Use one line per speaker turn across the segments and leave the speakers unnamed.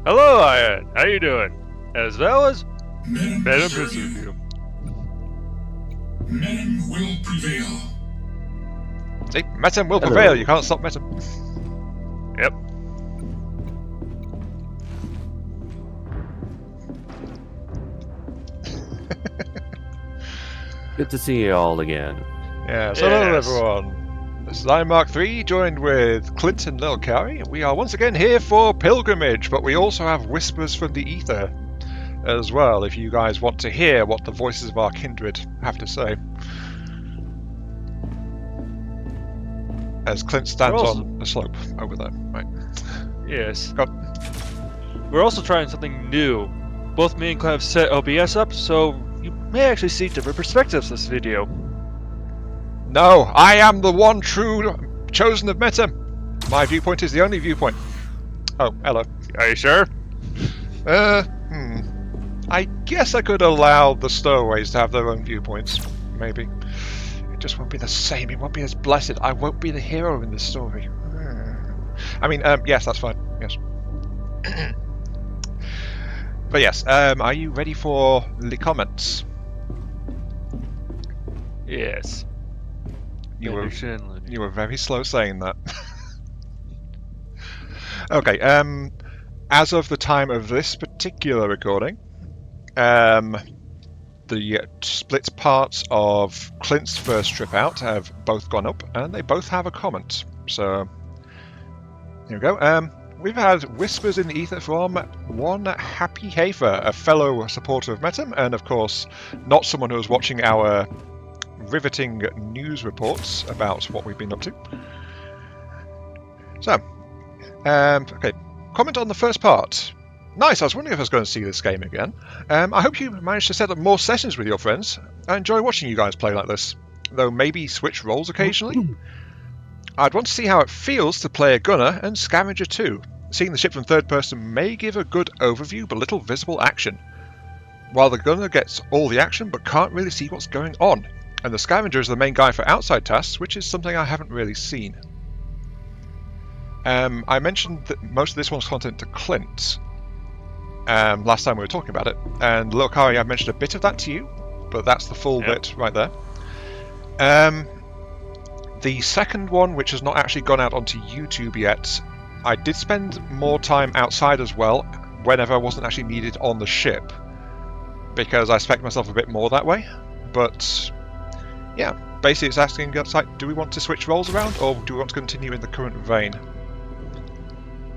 Hello, Ian. How you doing? As well as
Men
Madam
serve you.
Presidio.
Men will prevail.
See, Metem will
Hello.
prevail. You can't stop Metem.
Yep.
Good to see you all again.
Yeah, so hello
Yes.
everyone. This is I Mark III, joined with Clint and Lil Carrie. We are once again here for Pilgrimage, but we also have Whispers from the Ether as well, if you guys want to hear what the voices of our kindred have to say. As Clint stands
also-
on the slope over there. Right.
Yes.
Go.
We're also trying something new. Both me and Clint have set OBS up, so you may actually see different perspectives this video.
No, I am the one true chosen of Metem. My viewpoint is the only viewpoint. Oh, hello.
Are you sure?
I guess I could allow the stowaways to have their own viewpoints, maybe. It just won't be the same, it won't be as blessed. I won't be the hero in the story. I mean, yes, that's fine, yes. But yes, are you ready for the comments?
Yes.
You were very slow saying that. Okay, as of the time of this particular recording, the split parts of Clint's first trip out have both gone up, and they both have a comment. So, here we go. We've had Whispers in the Ether from one Happy Hafer, a fellow supporter of Metem, and of course, not someone who was watching our riveting news reports about what we've been up to. So, okay, comment on the first part. Nice, I was wondering if I was going to see this game again. I hope you managed to set up more sessions with your friends. I enjoy watching you guys play like this, though maybe switch roles occasionally. I'd want to see how it feels to play a gunner and scavenger too. Seeing the ship from third person may give a good overview but little visible action, while the gunner gets all the action but can't really see what's going on, and the scavenger is the main guy for outside tasks, which is something I haven't really seen. I mentioned that most of this one's content to Clint last time we were talking about it, and Lil Kari, I mentioned a bit of that to you, but that's the full bit right there. The second one, which has not actually gone out onto YouTube yet, I did spend more time outside as well, whenever I wasn't actually needed on the ship, because I spec myself a bit more that way. But yeah, basically it's asking us, like, do we want to switch roles around, or do we want to continue in the current vein?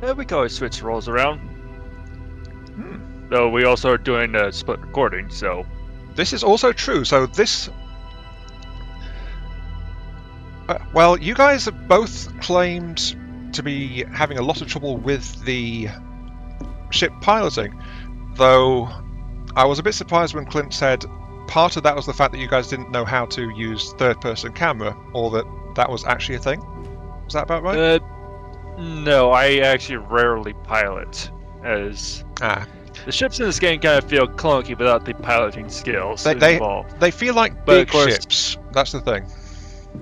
Yeah, we can always switch roles around. Though we also are doing a split recording, so...
This is also true, so this... well, you guys have both claimed to be having a lot of trouble with the ship piloting, though I was a bit surprised when Clint said part of that was the fact that you guys didn't know how to use third-person camera, or that that was actually a thing. Is that about right?
No, I actually rarely pilot, as the ships in this game kind of feel clunky without the piloting skills involved.
They feel like
But of
big
course-
ships, that's the thing.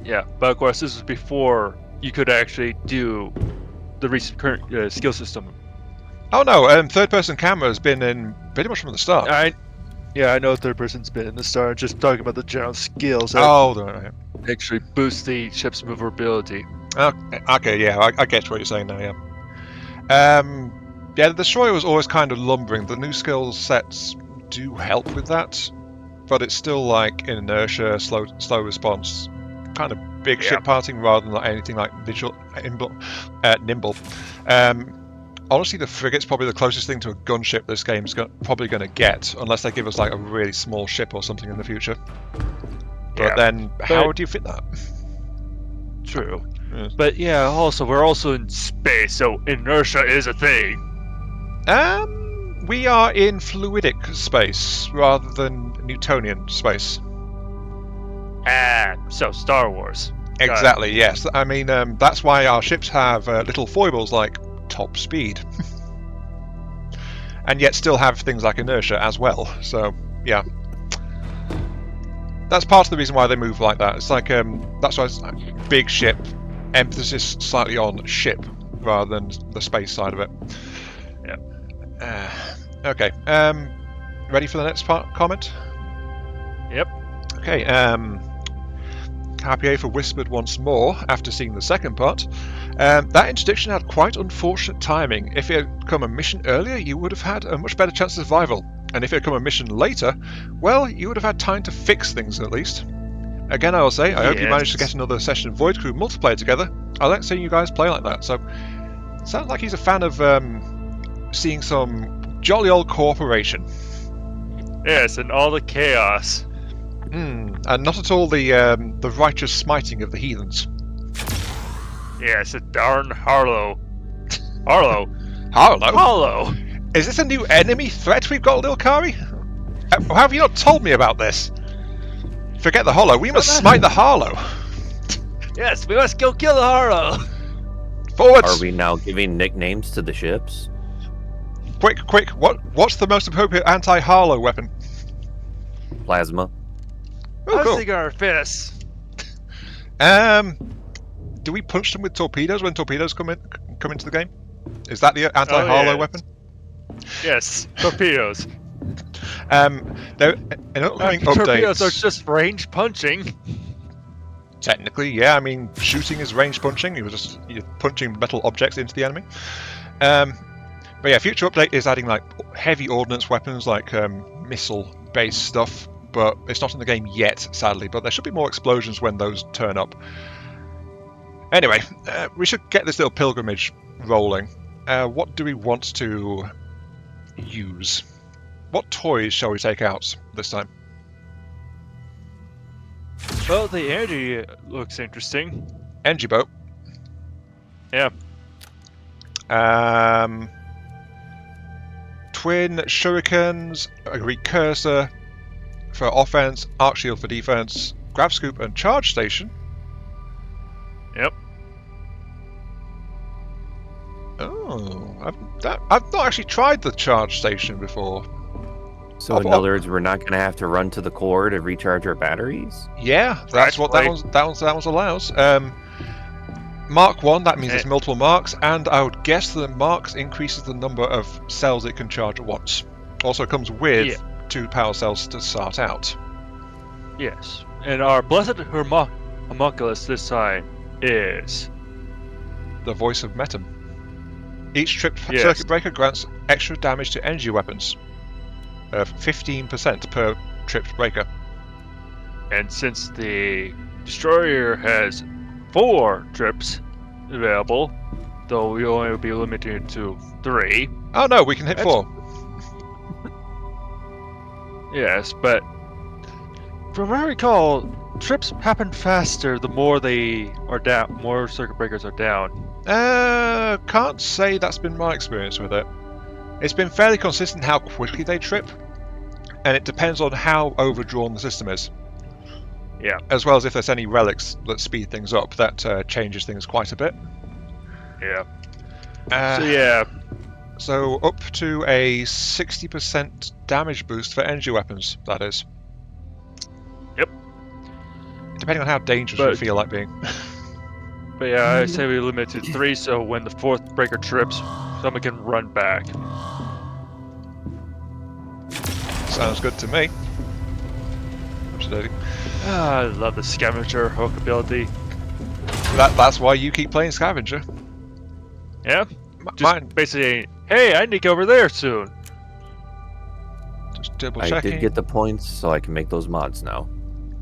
Yeah, but of course this was before you could actually do the recent current skill system.
Oh no, third-person camera has been in pretty much from the start.
I know third person's been in the start, just talking about the general skills that
right.
actually boost the ship's maneuverability.
Okay, yeah, I get what you're saying now, yeah. Yeah, the destroyer was always kind of lumbering. The new skill sets do help with that, but it's still like inertia, slow response, kind of big ship piloting rather than anything like nimble. Honestly, the frigate's probably the closest thing to a gunship this game's probably going to get, unless they give us like a really small ship or something in the future. But then, how would you fit that?
True.
Yes.
But yeah, also we're also in space, so inertia is a thing.
We are in fluidic space rather than Newtonian space.
So Star Wars.
Exactly, yes. I mean, that's why our ships have little foibles like top speed. And yet still have things like inertia as well. So, yeah. That's part of the reason why they move like that. It's like, that's why it's like big ship, emphasis slightly on ship rather than the space side of it. Okay. Ready for the next comment?
Yep.
Okay. Carpier for whispered once more after seeing the second part. That interdiction had quite unfortunate timing. If it had come a mission earlier, you would have had a much better chance of survival. And if it had come a mission later, well, you would have had time to fix things at least. Again, I will say, I hope you managed to get another session of Void Crew multiplayer together. I like seeing you guys play like that. So, sounds like he's a fan of seeing some jolly old cooperation.
Yes, and all the chaos.
And not at all the righteous smiting of the heathens.
Yes, a darn Harlow. Harlow?
Harlow?
Harlow!
Is this a new enemy threat we've got, Lil Kari? How have you not told me about this? Forget the Hollow, we must smite the Harlow!
Yes, we must go kill the Harlow!
Forwards!
Are we now giving nicknames to the ships?
Quick, what's the most appropriate anti-Harlow weapon?
Plasma.
Oh,
I
cool.
think our fists.
Do we punch them with torpedoes when torpedoes come into the game? Is that the anti-Harlow weapon?
Yes, torpedoes.
There in upcoming updates.
Torpedoes are just range punching.
Technically, yeah. I mean, shooting is range punching. You're punching metal objects into the enemy. But yeah, future update is adding like heavy ordnance weapons, like missile-based stuff. But it's not in the game yet, sadly. But there should be more explosions when those turn up. Anyway, we should get this little pilgrimage rolling. What do we want to use? What toys shall we take out this time?
Well, the energy looks interesting.
Energy boat.
Yeah.
Twin shurikens, a recursor for offense, arc shield for defense, grav scoop and charge station.
Yep.
Oh, I've not actually tried the charge station before.
So in other words, we're not going to have to run to the core to recharge our batteries?
Yeah, that's what that one's allows. Mark 1, that means it's multiple marks, and I would guess that marks increases the number of cells it can charge at once. Also comes with 2 power cells to start out.
Yes, and our blessed homunculus this time is
the voice of Metum. Each tripped circuit breaker grants extra damage to energy weapons. 15% per tripped breaker.
And since the destroyer has 4 trips available, though we only will be limited to 3.
Oh no, we can hit 4.
Yes, but from what I recall, trips happen faster the more they are down, more circuit breakers are down.
Can't say that's been my experience with it. It's been fairly consistent how quickly they trip, and it depends on how overdrawn the system is.
Yeah.
As well as if there's any relics that speed things up, that changes things quite a bit.
Yeah.
So up to a 60% damage boost for energy weapons, that is.
Yep.
Depending on how dangerous we feel like being.
But yeah, I say we limit it to 3, so when the 4th breaker trips, someone can run back.
Sounds good to me. Absolutely.
I love the scavenger hook ability.
That's why you keep playing scavenger.
Yeah? Just basically, hey, I need to go over there soon.
Just double checking.
I did get the points, so I can make those mods now.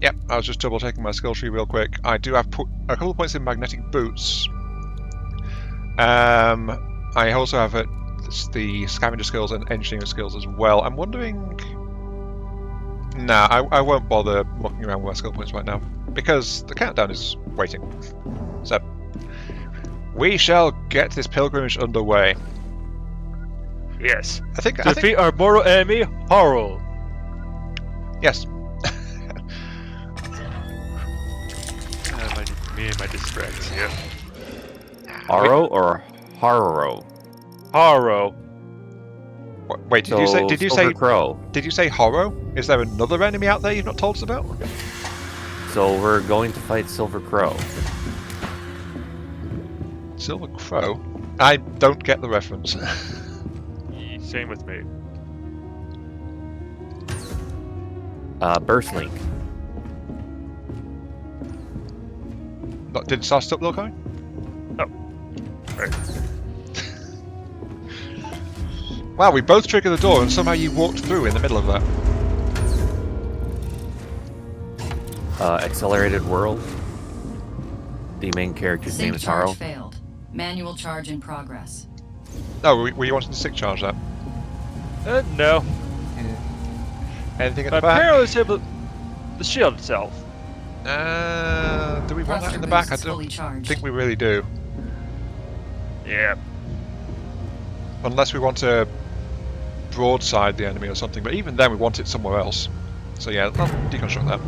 Yep, I was just double checking my skill tree real quick. I do have a couple of points in magnetic boots. I also have the scavenger skills and engineering skills as well. I'm wondering... Nah, I won't bother mucking around with my skill points right now, because the countdown is waiting. So, we shall get this pilgrimage underway.
Yes.
I think
defeat our mortal enemy, Haro.
Yes.
Me and my distracts, yeah.
Haro or Haro?
Haro.
Wait, did you say
Crow?
Did you say Haro? Is there another enemy out there you've not told us about?
So we're going to fight Silver Crow.
Silver Crow? I don't get the reference.
Same with me.
Burst link.
Did Sar stop though, Kai?
Oh. Right.
Wow, we both triggered the door and somehow you walked through in the middle of that.
Accelerated world. The main character's name is Haro.
Failed. Manual charge in progress.
Oh, were you wanting to sick charge that?
No.
Anything at
But
the back?
apparently it's able the shield itself.
Do we want that in the back? I don't think we really do.
Yeah.
Unless we want to broadside the enemy or something, but even then we want it somewhere else. So yeah, I'll deconstruct that.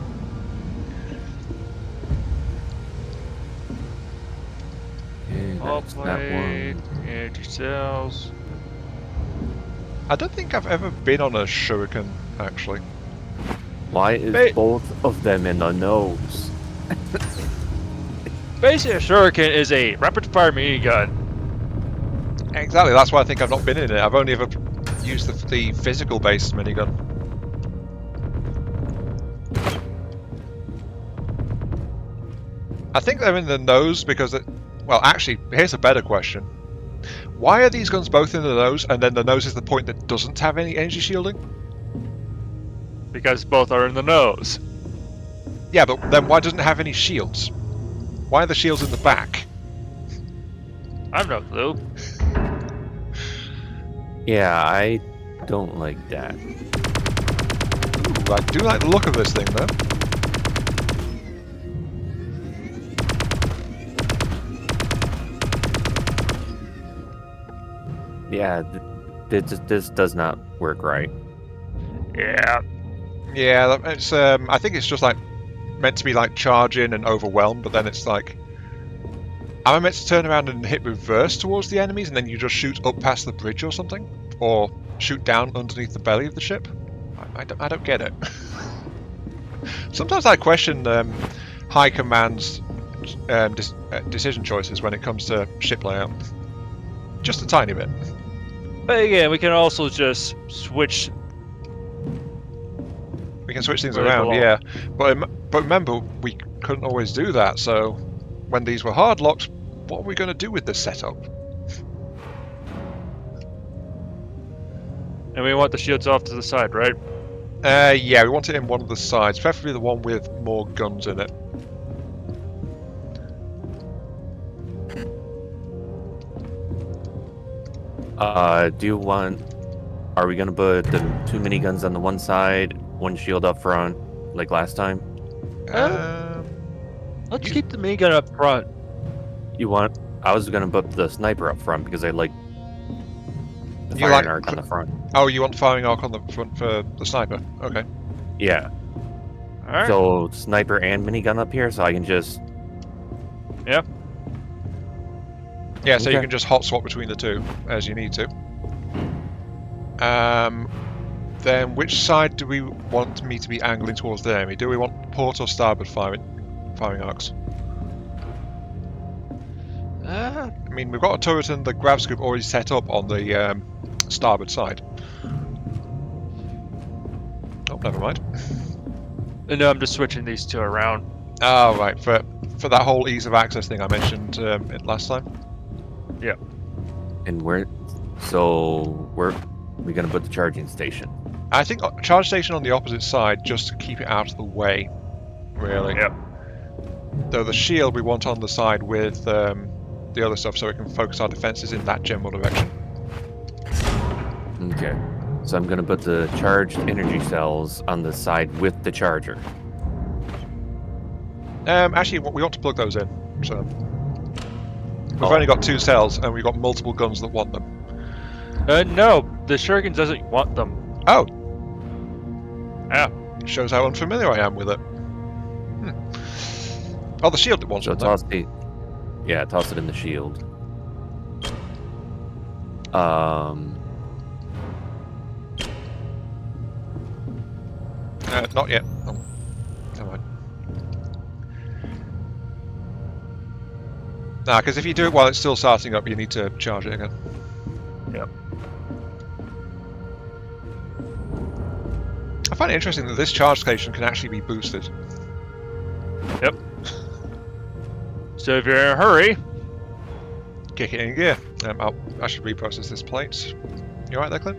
All plate, energy cells.
I don't think I've ever been on a shuriken, actually.
Why is both of them in the nose?
Basically, a shuriken is a rapid-fire minigun.
Exactly, that's why I think I've not been in it. I've only ever used the physical-based minigun. I think they're in the nose because well, actually, here's a better question. Why are these guns both in the nose, and then the nose is the point that doesn't have any energy shielding?
Because both are in the nose.
Yeah, but then why doesn't it have any shields? Why are the shields in the back?
I've no clue.
Yeah, I don't like that.
Ooh, I do like the look of this thing, though.
Yeah, this does not work right.
Yeah.
Yeah, it's. I think it's just like meant to be like charging and overwhelm, but then it's like, am I meant to turn around and hit reverse towards the enemies, and then you just shoot up past the bridge or something, or shoot down underneath the belly of the ship? I don't get it. Sometimes I question High Command's decision choices when it comes to ship layout. Just a tiny bit.
But again, we can also just switch.
We can switch things
Really
around,
cool.
yeah. But remember, we couldn't always do that. So when these were hard locks, what are we going to do with this setup?
And we want the shields off to the side, right?
Yeah, we want it in one of the sides, preferably the one with more guns in it.
Do you want... Are we gonna put the 2 miniguns on the one side, 1 shield up front, like last time?
Let's keep the minigun up front.
You want... I was gonna put the sniper up front because I like the
You
firing
like
arc on the front.
Oh, you want firing arc on the front for the sniper? Okay.
Yeah.
Alright.
So sniper and minigun up here, so I can just...
Yeah.
Yeah, so you
Okay.
can just hot swap between the two as you need to. Then which side do we want me to be angling towards the enemy? Do we want port or starboard firing arcs? I mean, we've got a turret and the grav scoop already set up on the starboard side. Oh, never mind.
No, I'm just switching these two around.
Oh, right, for that whole ease of access thing I mentioned last time.
Yeah.
And where... So... Where... We're gonna put the charging station.
I think charge station on the opposite side just to keep it out of the way, really.
Yep.
Though the shield we want on the side with the other stuff so we can focus our defenses in that general direction.
Okay. So I'm gonna put the charged energy cells on the side with the charger.
Actually, we want to plug those in. So we've only got 2 cells and we've got multiple guns that want them.
No, the Shuriken doesn't want them.
Oh!
Yeah.
Shows how unfamiliar I am with it. Oh, the shield that wants
So
them.
toss the... Yeah, toss it in the shield.
Not yet. Oh, never mind. Nah, because if you do it while it's still starting up, you need to charge it again.
Yep.
find it interesting that this charge station can actually be boosted.
Yep. So if you're in a hurry,
Kick it in gear. I should reprocess this plate. You alright there, Clint?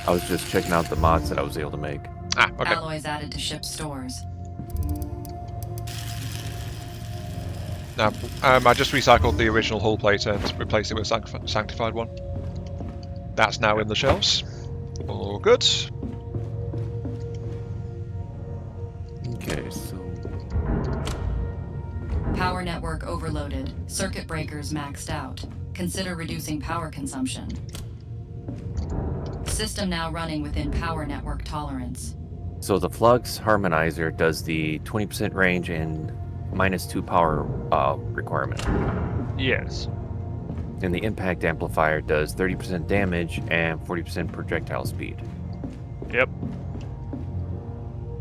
I was just checking out the mods that I was able to make.
Ah, okay.
Alloys added to ship stores.
Now, I just recycled the original hull plate and replaced it with a sanctified one. That's now in the shelves. All good.
Okay, so
Power network overloaded. Circuit breakers maxed out. Consider reducing power consumption. System now running within power network tolerance.
So the flux harmonizer does the 20% range and -2 power requirement.
yes.
And the impact amplifier does 30% damage and 40% projectile speed.
Yep.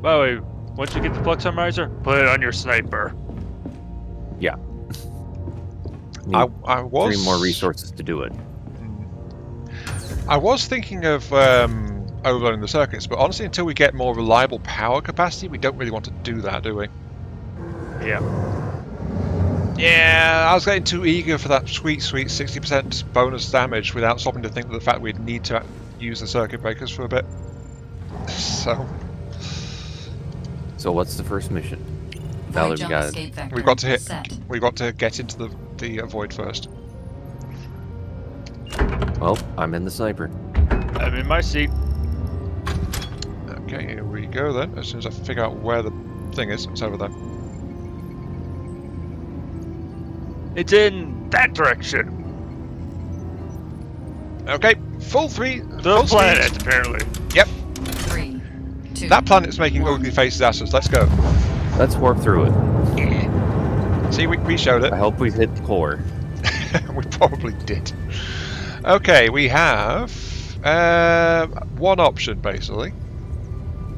By the way, once you get the flux harmonizer, put it on your sniper.
Yeah.
I was
3 more resources to do it.
I was thinking of overloading the circuits, but honestly, until we get more reliable power capacity, we don't really want to do that, do we?
Yeah.
Yeah, I was getting too eager for that sweet 60% bonus damage without stopping to think of the fact we'd need to use the circuit breakers for a bit. So
what's the first mission? Now
Void
that we
jump
got
escape vector
we've got to hit.
set.
We've got to get into the void first.
Well, I'm in the sniper.
I'm in my seat.
Okay, here we go then. As soon as I figure out where the thing is, it's over there.
It's in that direction.
Okay, full three.
The
full
planet,
speed.
apparently.
Yep,
3, 2.
that planet's making
1.
ugly faces at us. Let's go.
Let's warp through it.
See, we showed it.
I hope we hit core.
We probably did. Okay, we have one option basically.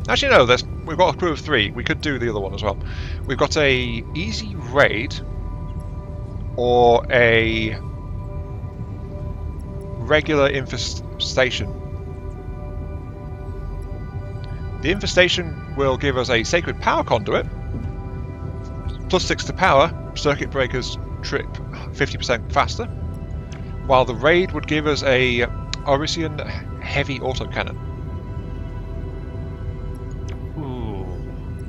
Actually, no. We've got a crew of 3. We could do the other one as well. We've got a easy raid or a regular infestation. The infestation will give us a sacred power conduit, +6 to power. Circuit breakers trip 50% faster, while the raid would give us a Orisian heavy autocannon.
Ooh.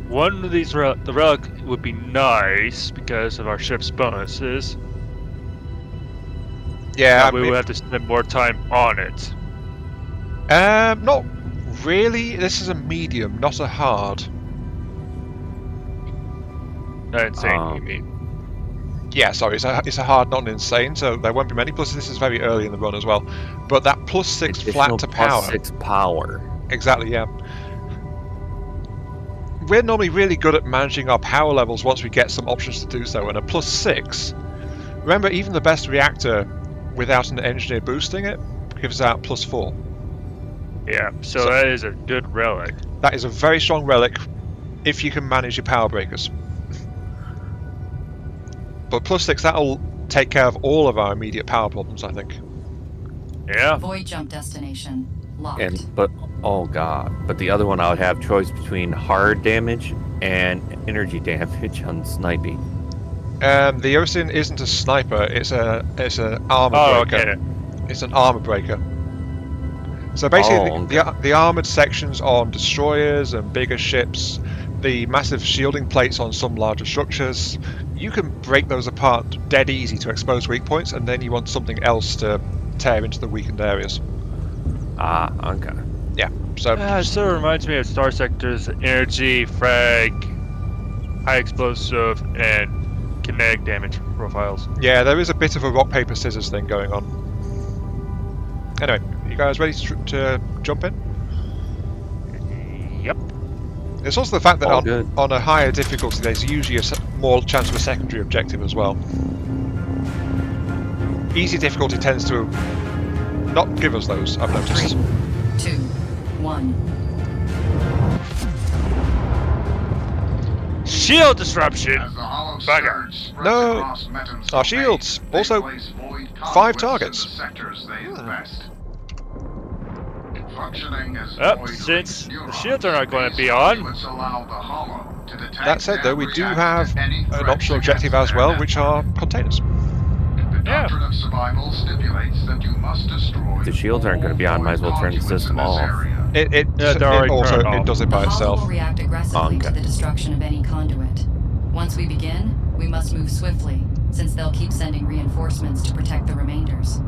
One of these, the relic would be nice because of our ship's bonuses.
Yeah,
we would have to spend more time on it.
not really. This is a medium, not a hard.
Not insane, you mean?
Yeah, sorry, it's a hard, not an insane, so there won't be many. Plus, this is very early in the run as well. But that +6 flat to power.
+6 power.
Exactly, yeah. We're normally really good at managing our power levels once we get some options to do so, and a +6. Remember, even the best reactor without an engineer boosting it gives out +4.
Yeah, so that is a good relic.
That is a very strong relic if you can manage your power breakers. But +6, that'll take care of all of our immediate power problems, I think.
Yeah.
Void jump destination locked.
But oh god. But the other one I would have choice between hard damage and energy damage on sniping.
The Orisian isn't a sniper, it's an armor breaker.
Okay.
It's an armor breaker. So basically, the armored sections on destroyers and bigger ships, the massive shielding plates on some larger structures, you can break those apart dead easy to expose weak points, and then you want something else to tear into the weakened areas.
Ah, okay.
Yeah, so...
It sort of reminds me of Star Sector's energy, frag, high explosive, and kinetic damage profiles.
Yeah, there is a bit of a rock, paper, scissors thing going on. Anyway, you guys ready to jump in?
Yep.
It's also the fact that
good.
on a higher difficulty there's usually more chance of a secondary objective as well. Easy difficulty tends to not give us those, I've noticed.
3, 2, 1.
shield disruption.
As the hollow
Bugger.
surge spreads
No.
across Metum's
Our
domain,
shields.
they
Also,
place void
5
conduits
targets.
in the sectors they infest. Functioning as
Up,
void
since
ring
the shields are
neurons,
not going to
these
be on.
conduits allow the hollow to detect
That said, though,
and
we do
react
have
to any
an
threats
optional objective
against
as well,
their
which are
network.
containers.
The
Yeah.
doctrine of survival stipulates that you must destroy
If the shields aren't going to be on, might as well turn the system off.
It
Yeah, they're already
also
turned
it
off.
does it
The
by
hollow
itself.
will react aggressively
Okay.
to the destruction of any conduit. Once we begin, we must move swiftly, since they'll keep sending reinforcements to protect the remainders.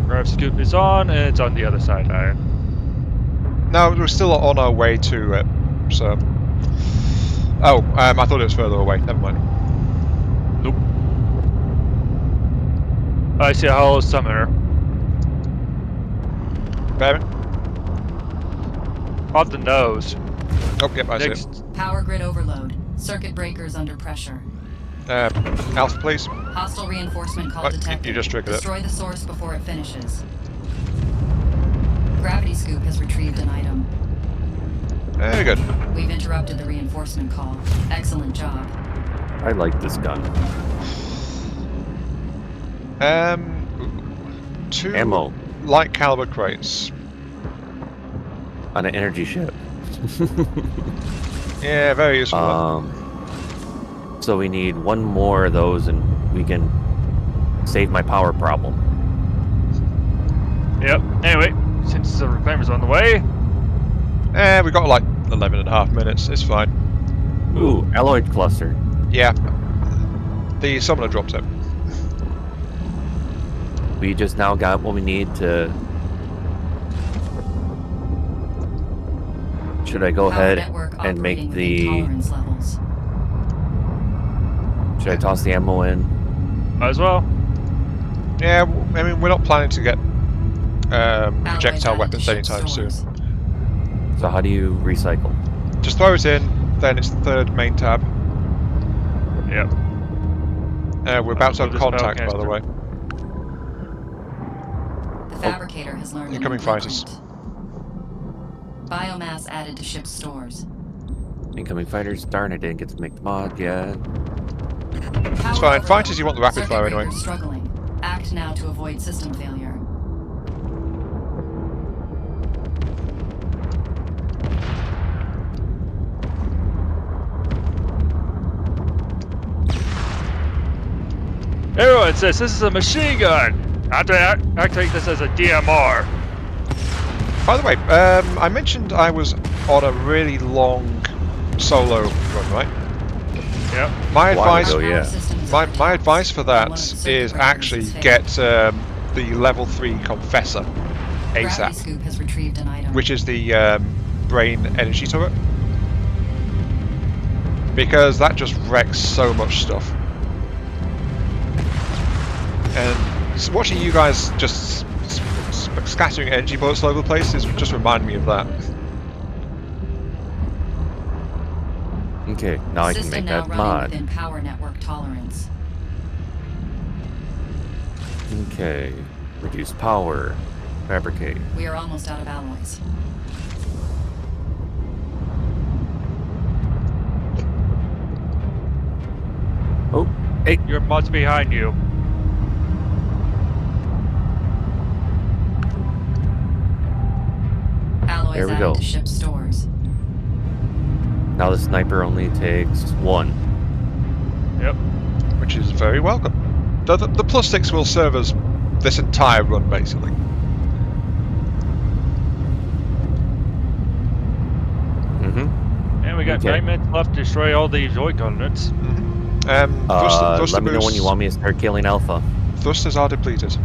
Rev scoop is on, and it's on the other side, Iron.
No, we're still on our way to it, so... Oh, I thought it was further away. Never mind.
Nope. I see a hollow summoner.
Bear it.
Off the nose.
Oh, yep, I see it.
Next.
Power grid overload. Circuit breakers under pressure.
Alpha, please.
Hostile reinforcement call
Right,
detected.
you just triggered it.
Destroy the source before it finishes. Gravity Scoop has retrieved an item.
Very good.
We've interrupted the reinforcement call. Excellent job.
I like this gun.
2
Ammo
light caliber crates.
on an energy ship.
Yeah, very useful.
So we need one more of those, and we can save my power problem.
Yep. Anyway, since the reclaimer's on the way,
We got like 11.5 minutes. It's fine.
Ooh, alloyed cluster.
Yeah. The summoner dropped it.
We just now got what we need to... Should I go
Power
ahead
network
and make
operating
the...
within tolerance levels.
Should I toss the ammo in?
might as well.
Yeah, I mean, we're not planning to get
Alloys
projectile
added
weapons
to ship
anytime soon.
stores.
So how do you recycle?
Just throw it in, then it's the third main tab.
Yep.
We're about to have
This power
contact, by the
canister.
way.
The fabricator has learned a
incoming
new
fighters.
blueprint. Biomass added to ship stores.
Incoming fighters. Darn, I didn't get to make the mod yet.
It's fine. Fighters, you want the rapid fire anyway.
Struggling. Act now to avoid system failure.
Everyone says this is a machine gun. I have to activate this as a DMR.
By the way, I mentioned I was on a really long solo run, right?
Yep.
My
A while
advice,
ago, yeah.
my advice for that is actually get the level 3 confessor
Gravity
ASAP,
Scoop has retrieved an item.
which is the brain energy turret, because that just wrecks so much stuff. And watching you guys just scattering energy bullets all over the place is just reminding me of that.
Okay, now I can
System
make
now
that
running
mod.
within power network tolerance.
Okay, reduce power, fabricate.
We are almost out of alloys.
Oh, hey,
Your mod's behind you.
Alloys
There we
added
go.
to ship stores.
now the sniper only takes 1.
Yep.
Which is very welcome. The +6 will serve us this entire run, basically.
Mm-hmm.
And we got
Okay.
9 minutes left to destroy all these Zoid coordinates.
Let me know when you want me to start killing Alpha.
Thrusters are depleted.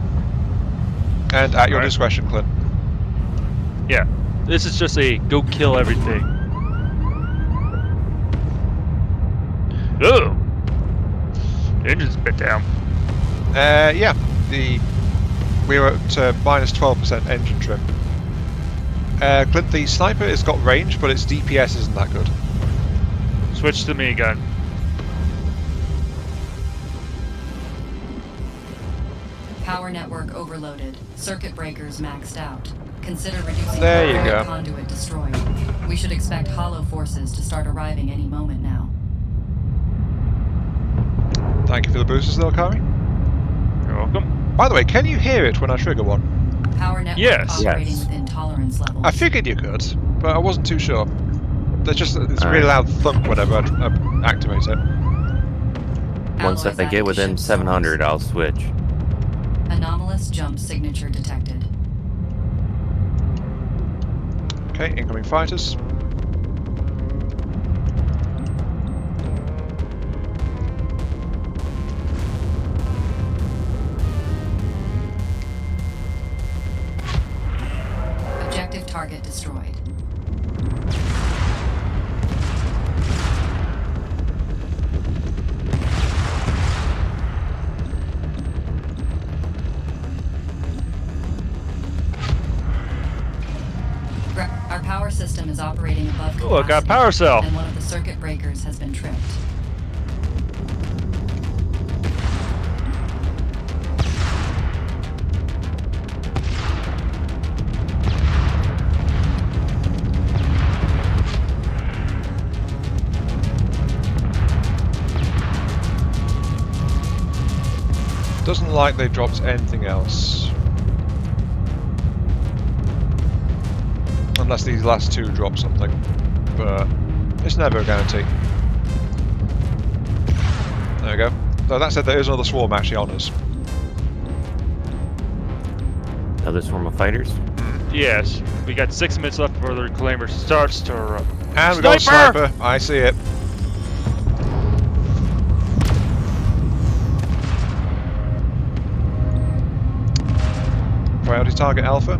And at your
Alright.
discretion, Clint.
Yeah. This is just a go kill everything. Ugh. The engine's a bit down.
Yeah, we were at minus 12% engine trim. Clint, the sniper has got range, but its DPS isn't that good.
Switch to me again.
Power network overloaded. Circuit breakers maxed out. Consider reducing
There you
power
go.
conduit destroyed. We should expect hollow forces to start arriving any moment now.
Thank you for the boosters, though, Kami.
You're welcome.
By the way, can you hear it when I trigger one?
Power network
Yes.
operating
Yes.
within tolerance levels.
I figured you could, but I wasn't too sure. There's just it's a really loud thunk whenever I activate it.
Once
Alloys
I get
added to
within
ship's
700, I'll switch.
source. Anomalous jump signature detected.
Okay, incoming fighters.
Objective target destroyed. Our power system is operating above capacity.
Oh, I got a power cell.
And one of the circuit breakers has been tripped.
Doesn't like they dropped anything else. Unless these last two drop something. But it's never a guarantee. There we go. So that said, there is another swarm actually on us.
Another swarm of fighters.
Yes. We got 6 minutes left before the reclaimer starts to
And we got a
Sniper!
sniper. I see it. Priority target Alpha.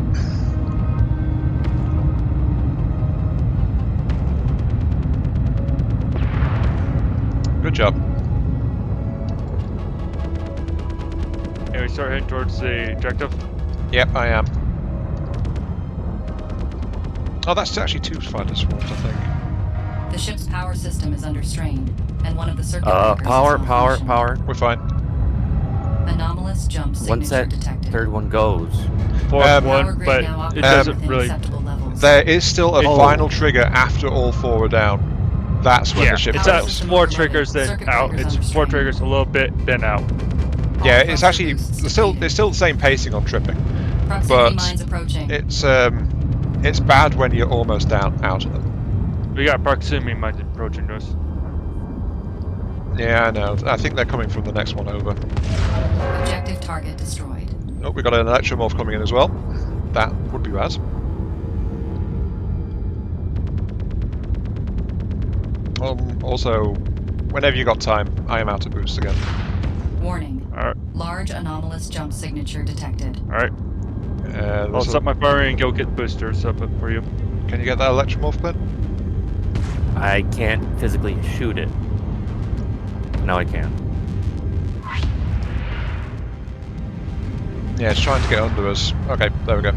Good job.
And we start heading towards the objective.
Yep, I am. Oh, that's actually two fighter swarms, I think.
The ship's power system is under strain, and one of the circuit breakers
Power,
is
power,
malfunctioning.
power.
We're fine.
Anomalous jump signature
Once that
detected.
third one goes,
Fourth
Um,
Power
one,
grid
but
now
it
operating
doesn't
within
really.
acceptable levels.
There is still a
Oh.
final trigger after all four are down. That's when
Yeah,
the ship
it's
Power
goes.
system
more
overloaded.
triggers than
Circuit
out.
breakers
It's
under
more
strain.
triggers, a little bit, then out.
All
Yeah, it's
thruster
actually
boosts
it's still
depleted.
the same pacing on tripping.
Proximity
but
mines approaching.
It's bad when you're almost down out of them.
We got proximity mines approaching us.
Yeah, I know. I think they're coming from the next one over.
Objective target destroyed.
Oh, we got an electromorph coming in as well. That would be bad. Also, whenever you got time, I am out of boost again.
Warning.
Alright,
Large anomalous jump signature detected.
alright. I'll
Also,
stop my firing and go get boosters up for you.
can you get that electromorph, Clint?
I can't physically shoot it. Now I can.
Yeah, it's trying to get under us. Okay, there we go.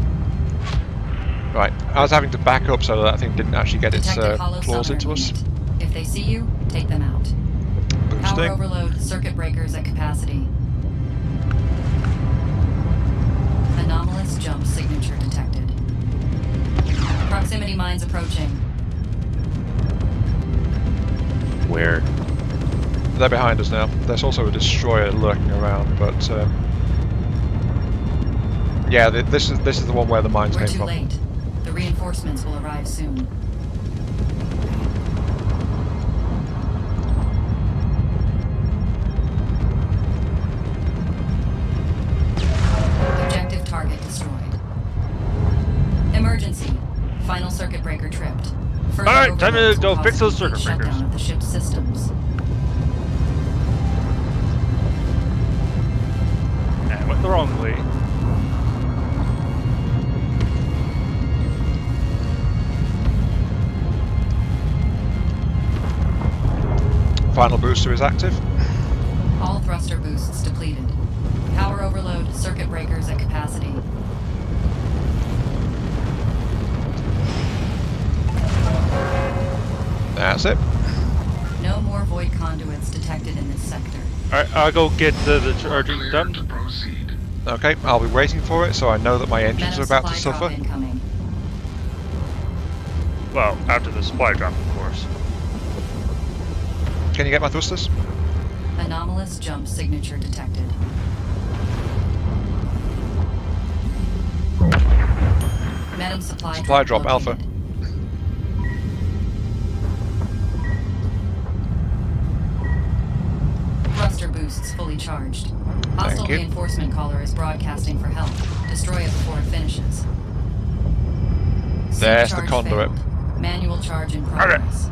Right, I was having to back up so that thing didn't actually get its
Detected hollow
claws
submarine
into us.
unit. If they see you, take them out. Power
Boosting.
overload, circuit breakers at capacity. Anomalous jump signature detected. Proximity mines approaching.
Where?
They're behind us now. There's also a destroyer lurking around, but yeah, this is the one where the mines
We're
came
too
from.
late. The reinforcements will arrive soon. Objective target destroyed. Emergency. Final circuit breaker tripped. Further
Alright, time to
overloads will
go
cause
fix those
complete
circuit breakers.
shutdown of the ship's systems.
And went the wrong way.
Final booster is active.
All thruster boosts depleted. Power overload, circuit breakers at capacity.
That's it.
No more void conduits detected in this sector.
Alright, I'll go get the charging
Clear
done.
to proceed.
Okay, I'll be waiting for it, so I know that my engines are
Metal
about to
supply drop
suffer.
incoming.
Well, after the supply drop, of course.
Can you get my thrusters?
Anomalous jump signature detected. Metam supply
drop Alpha.
located. Thruster boosts fully charged. Hostile
you.
reinforcement caller is broadcasting for help. Destroy it before it finishes.
There's
Sync
the
charge
conduit.
failed. Manual charge in progress.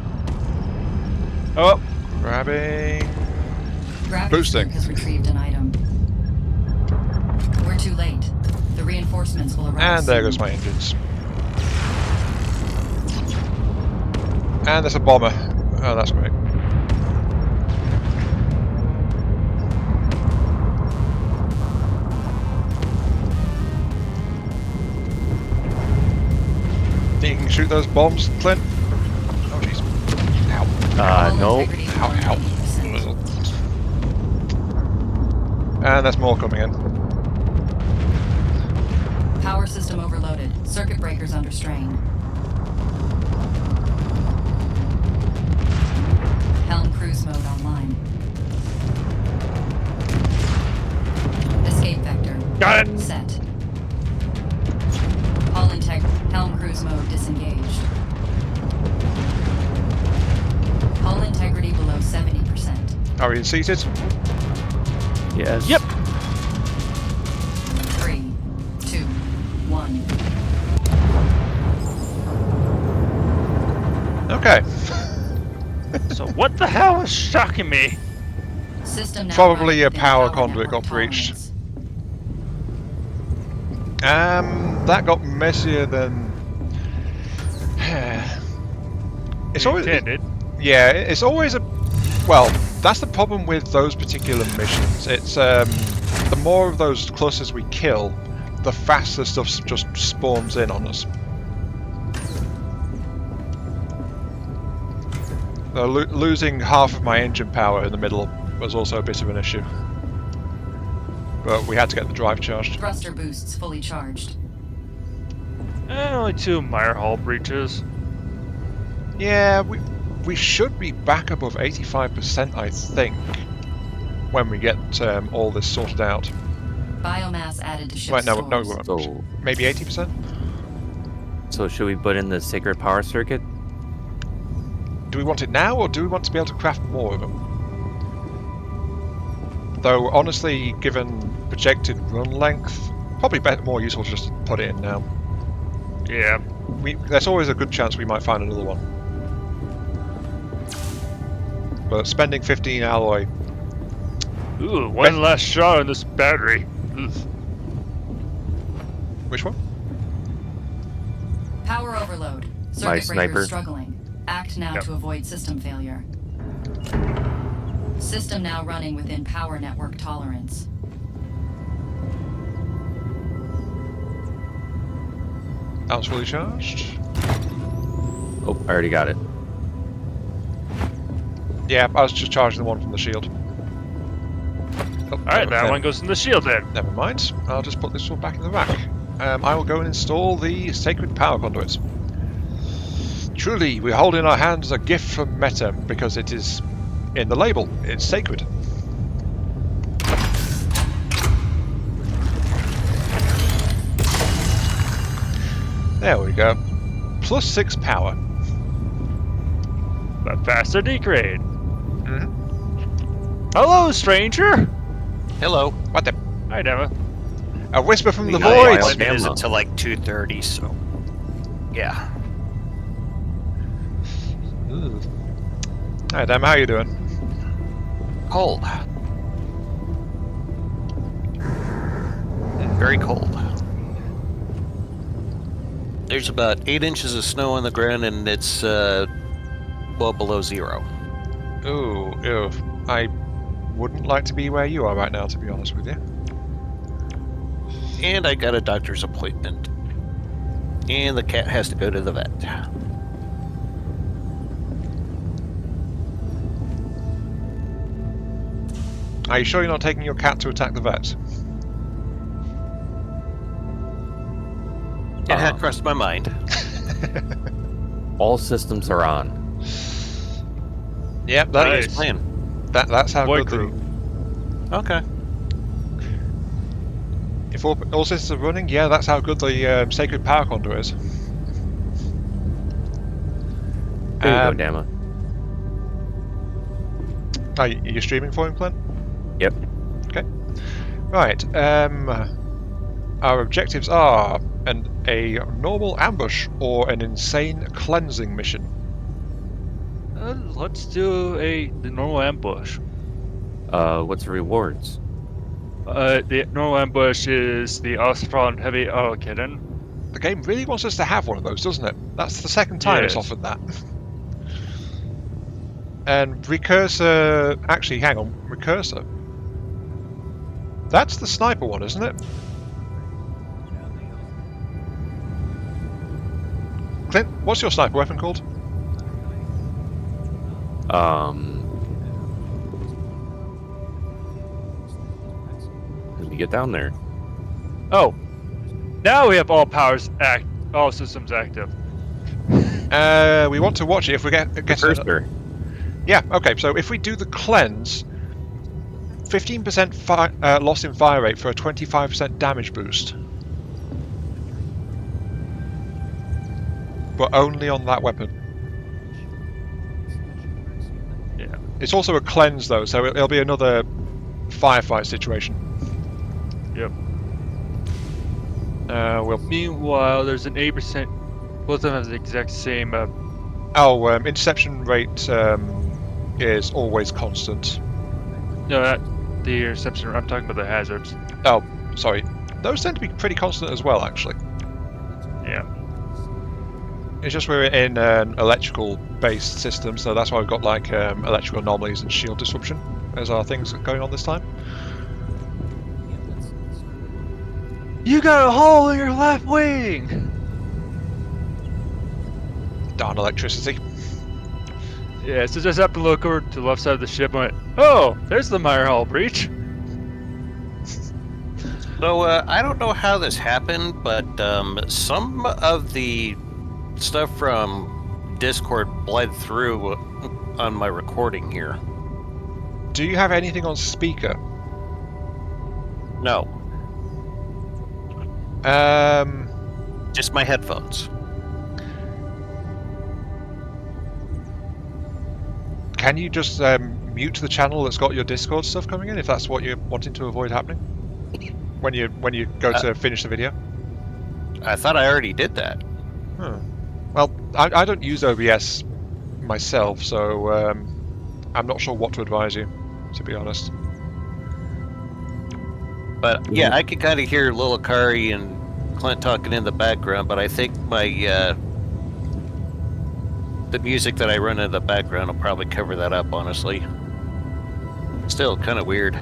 Oh,
Grabbing.
Gravity
Boosting.
Scoop has retrieved an item. We're too late. The reinforcements will arrive
And there
soon.
goes my engines. And there's a bomber. Oh, that's great. Think you can shoot those bombs, Clint? Oh, jeez. Ow.
No.
Integrity
Ow, ow.
90%.
And there's more coming in.
Power system overloaded. Circuit breakers under strain. Helm cruise mode online. Escape vector.
got it!
Set. Helm cruise mode disengaged. Hull integrity below 70%.
Are you seated?
Yes.
Yep.
3, 2, 1.
Okay.
So what the hell is shocking me?
System now
Probably
running
a
within
power
power
conduit
network
got breached.
tolerance.
That got messier than. It's always.
Intended.
Yeah, it's always a. Well, that's the problem with those particular missions. It's the more of those clusters we kill, the faster stuff just spawns in on us. Losing half of my engine power in the middle was also a bit of an issue. But we had to get the drive charged.
Thruster boosts fully charged.
Only 2 minor hull breaches.
Yeah, we should be back above 85%, I think, when we get all this sorted out.
Biomass added to ship
Right, no,
stores.
no, we won't.
So,
Maybe 80%?
so should we put in the sacred power circuit?
Do we want it now, or do we want to be able to craft more of them? Though, honestly, given projected run length, probably more useful to just put it in now.
Yeah.
There's always a good chance we might find another one. But spending 15 alloy...
Ooh, one last shot on this battery. Ugh.
Which one?
Power overload.
My
Circuit
sniper.
breakers struggling. Act now
Yep.
to avoid system failure. System now running within power network tolerance.
That was fully charged.
Oh, I already got it.
Yeah, I was just charging the one from the shield. Oh,
Alright, that one goes in the shield then.
Never mind. I'll just put this one back in the rack. I will go and install the sacred power conduits. Truly, we hold in our hands a gift from Meta because it is in the label. It's sacred. There we go. +6 power.
But faster degrade.
Mm-hmm.
Hello, stranger.
Hello.
What the?
Hi, Dema.
A whisper from the
Yeah,
void.
yeah,
Limit is
Alabama.
until like 2:30, so yeah.
Ooh. Hi, Dem. How you doing?
Cold. Very cold. There's about 8 inches of snow on the ground, and it's well below 0.
Ooh, ew. I wouldn't like to be where you are right now, to be honest with you.
And I got a doctor's appointment. And the cat has to go to the vet.
Are you sure you're not taking your cat to attack the vet?
It had crossed my mind.
All systems are on.
Yep,
Nice.
that's how
Boy
good
crew.
Okay.
If all systems are running, yeah, that's how good the Sacred Power Conduit is.
There you go, Dama.
Are you streaming for him, Clint?
Yep.
Okay. Right. Our objectives are a normal ambush or an insane cleansing mission.
Let's do the normal ambush.
What's the rewards?
The normal ambush is the Ostron heavy autocannon.
The game really wants us to have one of those, doesn't it? That's the second time it's
Yes.
offered that. And Recursor... Actually, hang on. Recursor? That's the sniper one, isn't it? Clint, what's your sniper weapon called?
Let me get down there.
Oh, now we have all systems active.
We want to watch it if we get
Cursor.
Yeah, okay, so if we do the cleanse, 15% loss in fire rate for a 25% damage boost. But only on that weapon.
Yeah.
It's also a cleanse though, so it'll be another firefight situation.
Yep.
We'll...
Meanwhile, there's an 8%. Both of them have the exact same.
Interception rate is always constant.
No, not the interception. I'm talking about the hazards.
Oh, sorry. Those tend to be pretty constant as well, actually.
Yeah.
It's just we're in an electrical-based system, so that's why we've got like electrical anomalies and shield disruption as our things going on this time.
You got a hole in your left wing!
Darn electricity.
Yeah, so just happened to look over to the left side of the ship and went, oh, there's the Mire Hall breach.
So, I don't know how this happened, but some of the stuff from Discord bled through on my recording here.
Do you have anything on speaker?
No, just my headphones.
Can you just mute the channel that's got your Discord stuff coming in, if that's what you're wanting to avoid happening? When you go to finish the video?
I thought I already did that.
Well, I don't use OBS myself, so I'm not sure what to advise you, to be honest.
But yeah, I could kind of hear Lilakari and Clint talking in the background, but I think my the music that I run in the background will probably cover that up, honestly. Still kind of weird.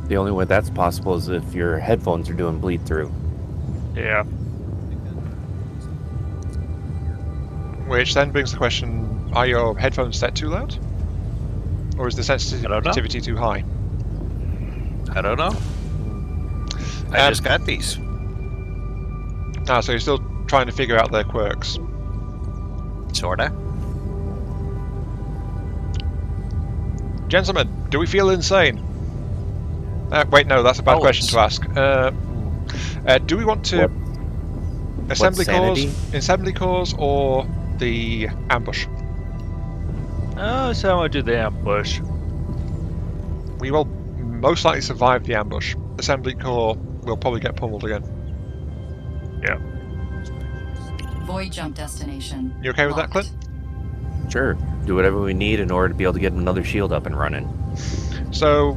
The only way that's possible is if your headphones are doing bleed through.
Yeah.
Which then brings the question, are your headphones set too loud? Or is the sensitivity too high?
I don't know. I just got these.
So you're still trying to figure out their quirks.
Sorta.
Gentlemen, do we feel insane? Wait, no, that's a bad question to ask. Do we want to assembly cores or the ambush?
Oh, so I want to do the ambush.
We will most likely survive the ambush. Assembly core will probably get pummeled again.
Yeah.
Void jump destination.
You okay with that, Clint?
Sure. Do whatever we need in order to be able to get another shield up and running.
So,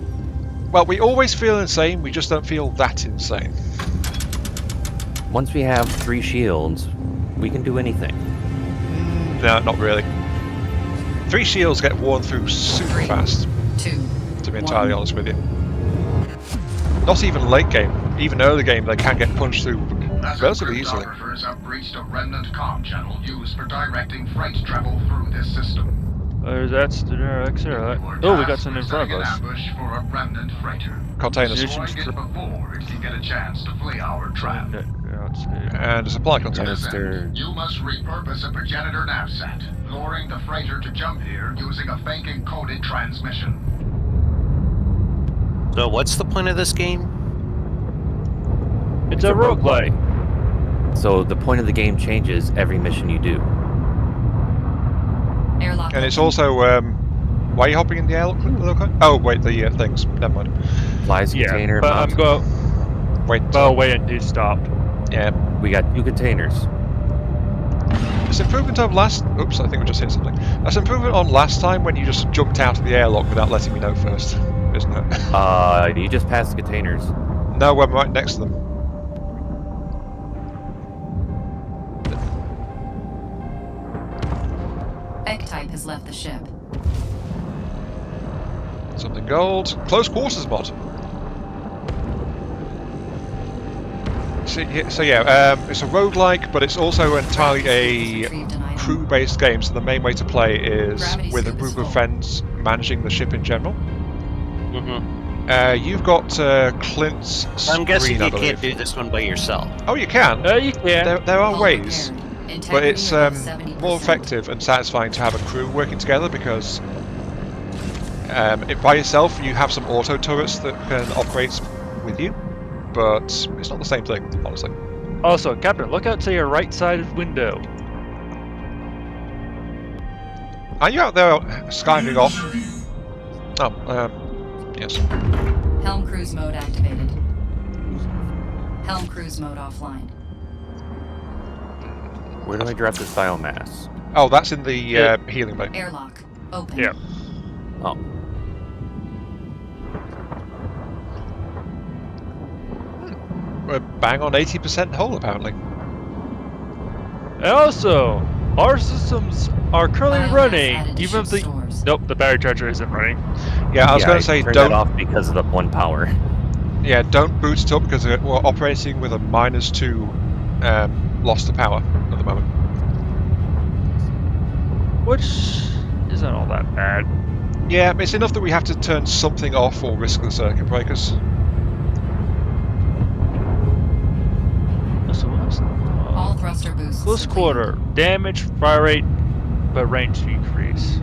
well, we always feel insane, we just don't feel that insane.
Once we have 3 shields, we can do anything.
No, not really. 3 shields get worn through super fast,
2,
to be entirely honest with you. Not even late game, even early game, they can get punched through relatively easily.
Cryptographers have breached a remnant comm channel used for directing freight travel through this system.
That's the XR. Oh, we got some in front of us.
An ambush for a remnant freighter.
Containers.
Destroying it before it can get a chance to flee our trap.
And a supply container.
Listen, you must repurpose a progenitor navset, luring the freighter to jump here using a fake encoded transmission.
So what's the point of this game?
It's a roguelike.
So the point of the game changes every mission you do.
Airlock.
And it's also, why are you hopping in the airlock? Oh, wait, the things. Never mind.
Flies container.
But I'm going.
Wait.
Well, wait until you stop.
Yeah.
We got 2 containers.
It's improvement of last. Oops, I think we just hit something. That's improvement on last time when you just jumped out of the airlock without letting me know first, isn't it?
You just passed the containers.
No, we're right next to them.
Ectype has left the ship.
Something gold. Close quarters mod. So yeah, it's a roguelike, but it's also entirely a crew-based game. So the main way to play is with a group of friends managing the ship in general. You've got Clint's screen,
I'm guessing
I
you
believe.
can't do this one by yourself.
Oh, you can.
You can.
There are ways, but it's more
70%.
effective and satisfying to have a crew working together because by yourself you have some auto turrets that can operate with you, but it's not the same thing, honestly.
Also, Captain, look out to your right side window.
Are you out there skiving off? Oh, yes.
Helm cruise mode activated. Helm cruise mode offline.
Where do I drop this biomass?
Oh, that's in the healing bay.
Airlock open.
Yeah.
Oh.
We're bang on 80% hull, apparently.
And also, our systems are currently
Biomass
running,
added to
even if
ship
the
stores.
nope, the battery charger isn't running.
Yeah, I was going to say
turned
don't.
that off because of the 1 power.
Yeah, don't boot it up because we're operating with a -2 loss to power at the moment.
Which isn't all that bad.
Yeah, it's enough that we have to turn something off or risk the circuit breakers.
So what's
All thruster boosts.
close
depleted.
quarter, damage, fire rate, but range decrease.